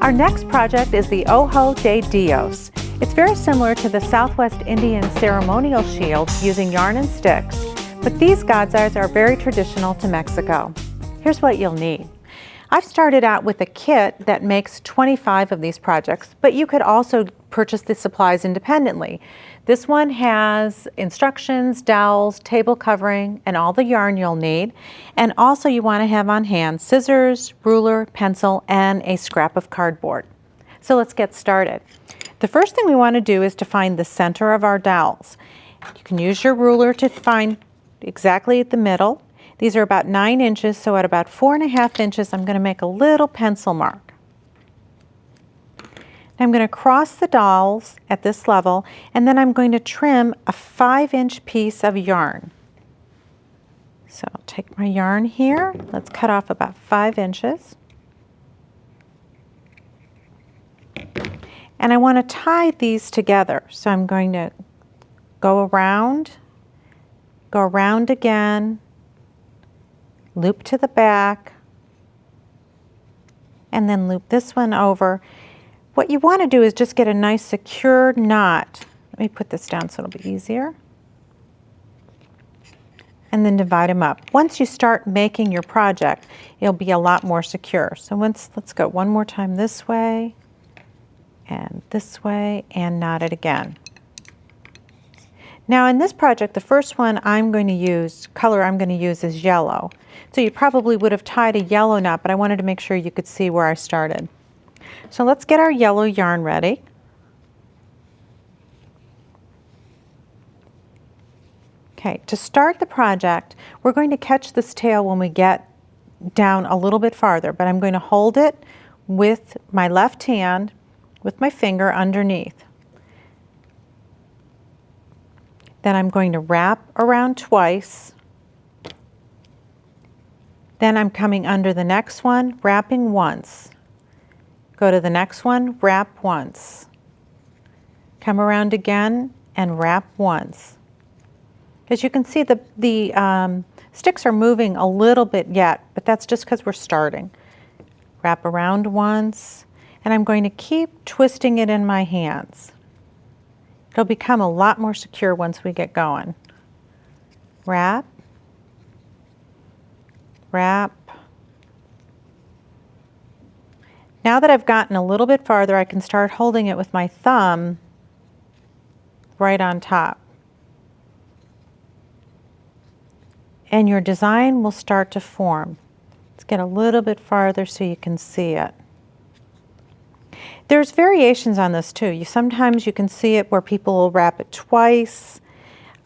Our next project is the Ojo de Dios. It's very similar to the Southwest Indian ceremonial shield using yarn and sticks, but these God's eyes are very traditional to Mexico. Here's what you'll need. I've started out with a kit that makes 25 of these projects, but you could also purchase the supplies independently. This one has instructions, dowels, table covering, and all the yarn you'll need. And also you want to have on hand scissors, ruler, pencil, and a scrap of cardboard. So let's get started. The first thing we want to do is to find the center of our dowels. You can use your ruler to find exactly at the middle. These are about 9 inches, so at about 4.5 inches, I'm going to make a little pencil mark. I'm going to cross the dowels at this level, and then I'm going to trim a 5-inch piece of yarn. So I'll take my yarn here. Let's cut off about 5 inches. And I want to tie these together. So I'm going to go around again, loop to the back, and then loop this one over. What you want to do is just get a nice secure knot. Let me put this down so it'll be easier. And then divide them up. Once you start making your project, it'll be a lot more secure. So let's go one more time this way, and knot it again. Now in this project, the first one color I'm going to use is yellow. So you probably would have tied a yellow knot, but I wanted to make sure you could see where I started. So let's get our yellow yarn ready. Okay, to start the project, we're going to catch this tail when we get down a little bit farther, but I'm going to hold it with my left hand, with my finger underneath. Then I'm going to wrap around twice. Then I'm coming under the next one, wrapping once. Go to the next one, wrap once. Come around again and wrap once. As you can see, the sticks are moving a little bit yet, but that's just because we're starting. Wrap around once, and I'm going to keep twisting it in my hands. It'll become a lot more secure once we get going. Wrap, wrap. Now that I've gotten a little bit farther, I can start holding it with my thumb right on top. And your design will start to form. Let's get a little bit farther so you can see it. There's variations on this too. Sometimes you can see it where people will wrap it twice.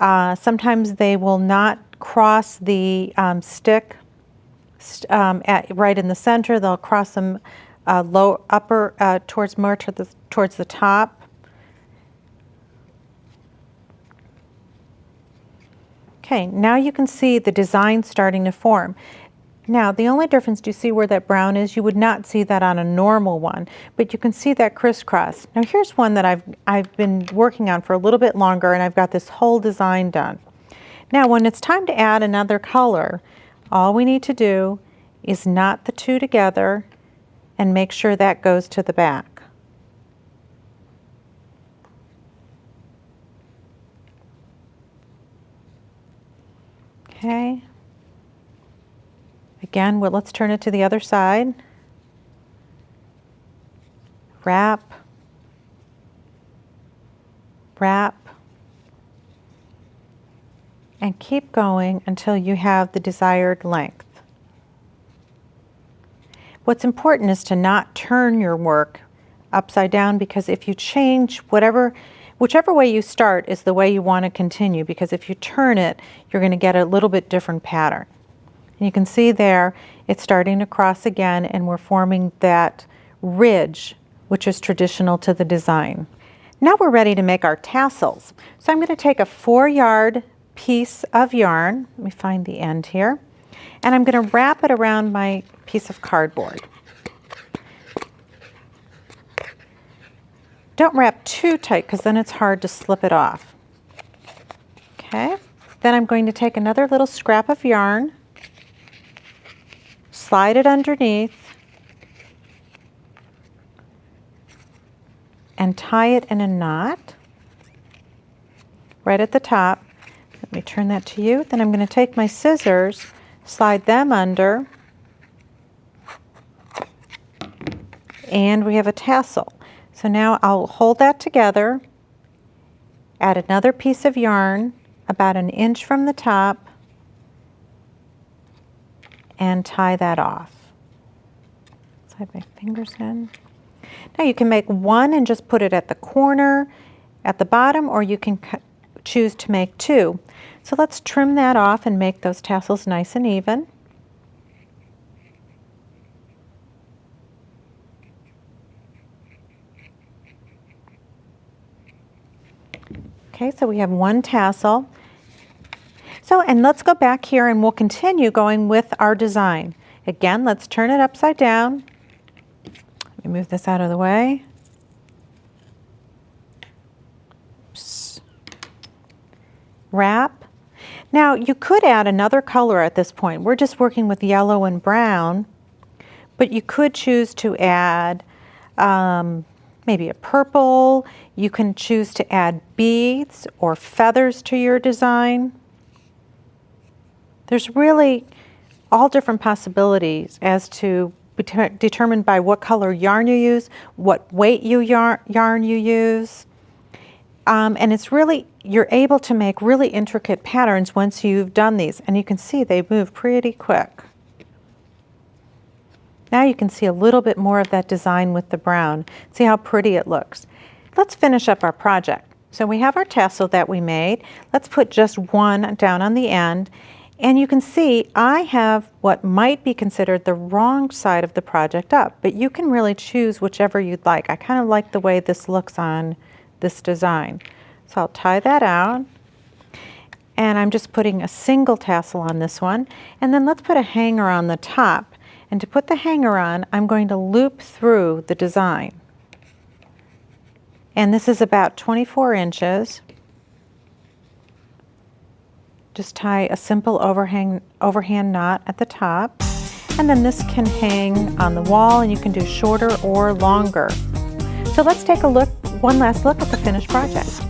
Sometimes they will not cross the stick right in the center. They'll cross them towards the top. Okay, now you can see the design starting to form. Now, the only difference, do you see where that brown is? You would not see that on a normal one, but you can see that crisscross. Now, here's one that I've been working on for a little bit longer, and I've got this whole design done. Now, when it's time to add another color, all we need to do is knot the two together and make sure that goes to the back. Okay. Again, let's turn it to the other side. Wrap, wrap, and keep going until you have the desired length. What's important is to not turn your work upside down, because if you change whichever way you start is the way you want to continue, because if you turn it, you're going to get a little bit different pattern. And you can see there, it's starting to cross again, and we're forming that ridge, which is traditional to the design. Now we're ready to make our tassels. So I'm going to take a 4-yard piece of yarn. Let me find the end here. And I'm going to wrap it around my piece of cardboard. Don't wrap too tight, because then it's hard to slip it off. Okay, then I'm going to take another little scrap of yarn, slide it underneath, and tie it in a knot right at the top. Let me turn that to you. Then I'm going to take my scissors, slide them under, and we have a tassel. So now I'll hold that together, add another piece of yarn about 1 inch from the top, and tie that off. Slide my fingers in. Now you can make one and just put it at the corner, at the bottom, or you can choose to make two. So let's trim that off and make those tassels nice and even. Okay, so we have one tassel. So, and let's go back here and we'll continue going with our design. Again, let's turn it upside down. Let me move this out of the way. Oops. Wrap. Now, you could add another color at this point. We're just working with yellow and brown, but you could choose to add maybe a purple. You can choose to add beads or feathers to your design. There's really all different possibilities as to determined by what color yarn you use, what weight yarn you use. And it's really, you're able to make really intricate patterns once you've done these. And you can see they move pretty quick. Now you can see a little bit more of that design with the brown. See how pretty it looks. Let's finish up our project. So we have our tassel that we made. Let's put just one down on the end. And you can see I have what might be considered the wrong side of the project up, but you can really choose whichever you'd like. I kind of like the way this looks on this design. So I'll tie that out. And I'm just putting a single tassel on this one. And then let's put a hanger on the top. And to put the hanger on, I'm going to loop through the design. And this is about 24 inches. Just tie a simple overhand knot at the top. And then this can hang on the wall, and you can do shorter or longer. So let's take a look, one last look at the finished project.